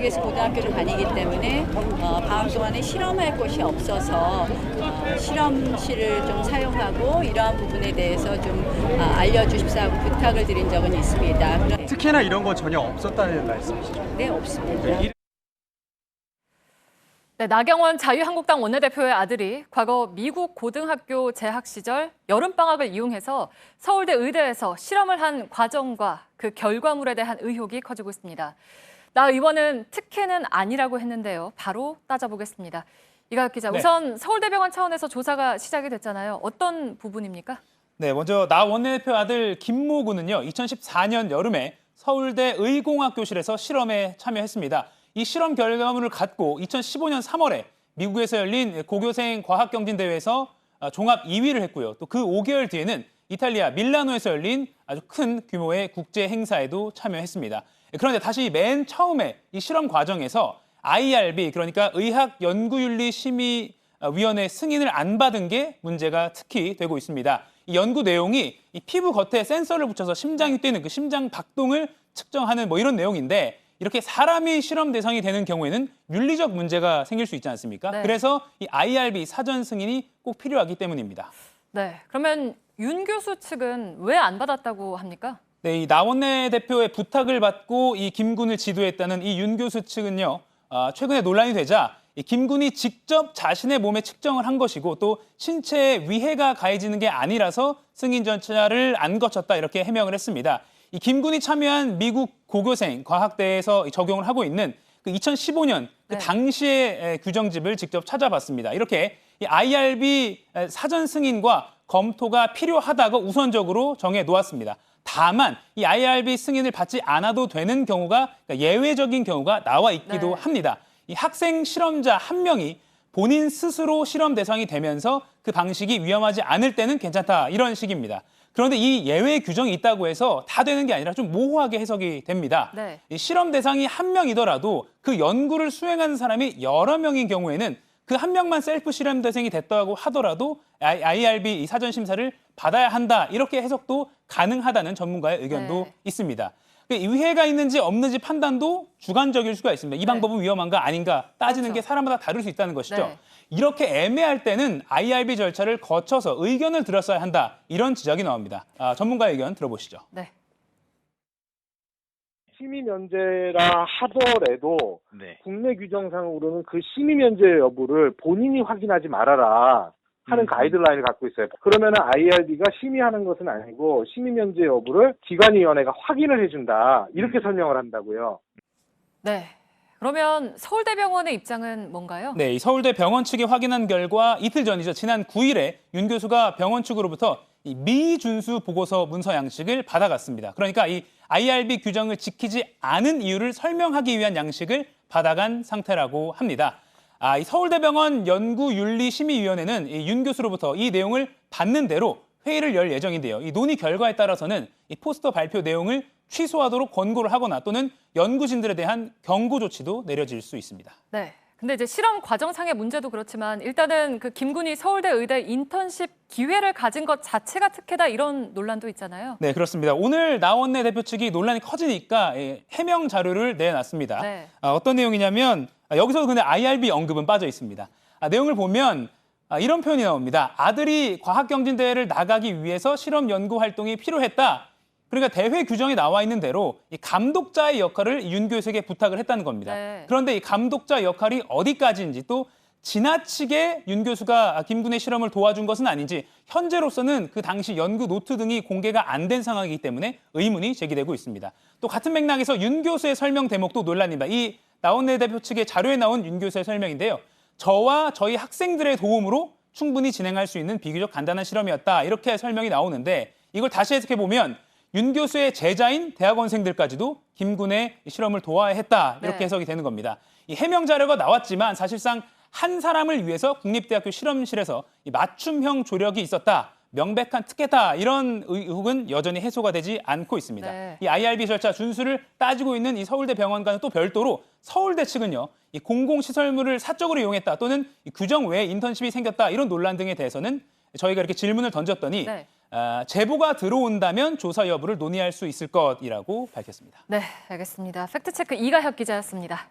미국에서 고등학교를 다니기 때문에 방학 동안에 실험할 곳이 없어서 실험실을 좀 사용하고 이러한 부분에 대해서 좀 알려주십사고 부탁을 드린 적은 있습니다. 특혜나 이런 건 전혀 없었다는 말씀이시죠? 네, 없습니다. 네, 나경원 자유한국당 원내대표의 아들이 과거 미국 고등학교 재학 시절 여름방학을 이용해서 서울대 의대에서 실험을 한 과정과 그 결과물에 대한 의혹이 커지고 있습니다. 나 의원은 특혜는 아니라고 했는데요. 바로 따져보겠습니다. 이가혁 기자, 우선 서울대병원 차원에서 조사가 시작이 됐잖아요. 어떤 부분입니까? 네, 먼저 나 원내대표 아들 김모 군은요, 2014년 여름에 서울대 의공학교실에서 실험에 참여했습니다. 이 실험 결과물을 갖고 2015년 3월에 미국에서 열린 고교생 과학경진대회에서 종합 2위를 했고요. 또 그 5개월 뒤에는 이탈리아 밀라노에서 열린 아주 큰 규모의 국제 행사에도 참여했습니다. 그런데 다시 맨 처음에 이 실험 과정에서 IRB, 그러니까 의학연구윤리심의위원회 승인을 안 받은 게 문제가 특히 되고 있습니다. 이 연구 내용이 이 피부 겉에 센서를 붙여서 심장이 뛰는 그 심장 박동을 측정하는 뭐 이런 내용인데, 이렇게 사람이 실험 대상이 되는 경우에는 윤리적 문제가 생길 수 있지 않습니까? 네. 그래서 이 IRB 사전 승인이 꼭 필요하기 때문입니다. 네, 그러면 윤 교수 측은 왜 안 받았다고 합니까? 네, 이 나원내 대표의 부탁을 받고 이 김 군을 지도했다는 이 윤 교수 측은요, 최근에 논란이 되자 이 김 군이 직접 자신의 몸에 측정을 한 것이고 또 신체에 위해가 가해지는 게 아니라서 승인 절차를 안 거쳤다, 이렇게 해명을 했습니다. 이 김 군이 참여한 미국 고교생 과학대에서 적용을 하고 있는 그 2015년 그 당시의 규정집을 직접 찾아봤습니다. 이렇게 이 IRB 사전 승인과 검토가 필요하다고 우선적으로 정해 놓았습니다. 다만 이 IRB 승인을 받지 않아도 되는 경우가, 그러니까 예외적인 경우가 나와 있기도 합니다. 이 학생 실험자 한 명이 본인 스스로 실험 대상이 되면서 그 방식이 위험하지 않을 때는 괜찮다, 이런 식입니다. 그런데 이 예외 규정이 있다고 해서 다 되는 게 아니라 좀 모호하게 해석이 됩니다. 네. 이 실험 대상이 한 명이더라도 그 연구를 수행하는 사람이 여러 명인 경우에는 그 한 명만 셀프 실험 대상이 됐다고 하더라도 IRB 이 사전 심사를 받아야 한다, 이렇게 해석도 가능하다는 전문가의 의견도 있습니다. 이 위해가 있는지 없는지 판단도 주관적일 수가 있습니다. 이 방법은 위험한가 아닌가 따지는 게 사람마다 다를 수 있다는 것이죠. 이렇게 애매할 때는 IRB 절차를 거쳐서 의견을 들었어야 한다, 이런 지적이 나옵니다. 전문가의 의견 들어보시죠. 네. 심의 면제라 하더라도 국내 규정상으로는 그 심의 면제 여부를 본인이 확인하지 말아라 하는 가이드라인을 갖고 있어요. 그러면은 IRB가 심의하는 것은 아니고 심의 면제 여부를 기관위원회가 확인을 해준다, 이렇게 설명을 한다고요. 네. 그러면 서울대병원의 입장은 뭔가요? 네, 이 서울대 병원 측이 확인한 결과 이틀 전이죠. 지난 9일에 윤 교수가 병원 측으로부터 이 미준수 보고서 문서 양식을 받아갔습니다. 그러니까 이 IRB 규정을 지키지 않은 이유를 설명하기 위한 양식을 받아간 상태라고 합니다. 이 서울대병원 연구윤리심의위원회는 이 윤 교수로부터 이 내용을 받는 대로 회의를 열 예정인데요. 이 논의 결과에 따라서는 이 포스터 발표 내용을 취소하도록 권고를 하거나 또는 연구진들에 대한 경고 조치도 내려질 수 있습니다. 네. 근데 이제 실험 과정상의 문제도 그렇지만 일단은 그 김 군이 서울대 의대 인턴십 기회를 가진 것 자체가 특혜다, 이런 논란도 있잖아요. 네, 그렇습니다. 오늘 나원내 대표 측이 논란이 커지니까 해명 자료를 내놨습니다. 어떤 내용이냐면 여기서 근데 IRB 언급은 빠져 있습니다. 내용을 보면 이런 표현이 나옵니다. 아들이 과학경진대회를 나가기 위해서 실험 연구 활동이 필요했다. 그러니까 대회 규정에 나와 있는 대로 이 감독자의 역할을 윤 교수에게 부탁을 했다는 겁니다. 그런데 이 감독자 역할이 어디까지인지, 또 지나치게 윤 교수가 김 군의 실험을 도와준 것은 아닌지 현재로서는 그 당시 연구 노트 등이 공개가 안 된 상황이기 때문에 의문이 제기되고 있습니다. 또 같은 맥락에서 윤 교수의 설명 대목도 논란입니다. 이 나원내 대표 측의 자료에 나온 윤 교수의 설명인데요. 저와 저희 학생들의 도움으로 충분히 진행할 수 있는 비교적 간단한 실험이었다, 이렇게 설명이 나오는데, 이걸 다시 해석해 보면 윤 교수의 제자인 대학원생들까지도 김 군의 실험을 도와야 했다, 이렇게 해석이 되는 겁니다. 이 해명 자료가 나왔지만 사실상 한 사람을 위해서 국립대학교 실험실에서 이 맞춤형 조력이 있었다, 명백한 특혜다, 이런 의혹은 여전히 해소가 되지 않고 있습니다. 이 IRB 절차 준수를 따지고 있는 이 서울대 병원과는 또 별도로 서울대 측은요, 이 공공시설물을 사적으로 이용했다 또는 이 규정 외에 인턴십이 생겼다, 이런 논란 등에 대해서는 저희가 이렇게 질문을 던졌더니 제보가 들어온다면 조사 여부를 논의할 수 있을 것이라고 밝혔습니다. 네, 알겠습니다. 팩트체크 이가혁 기자였습니다.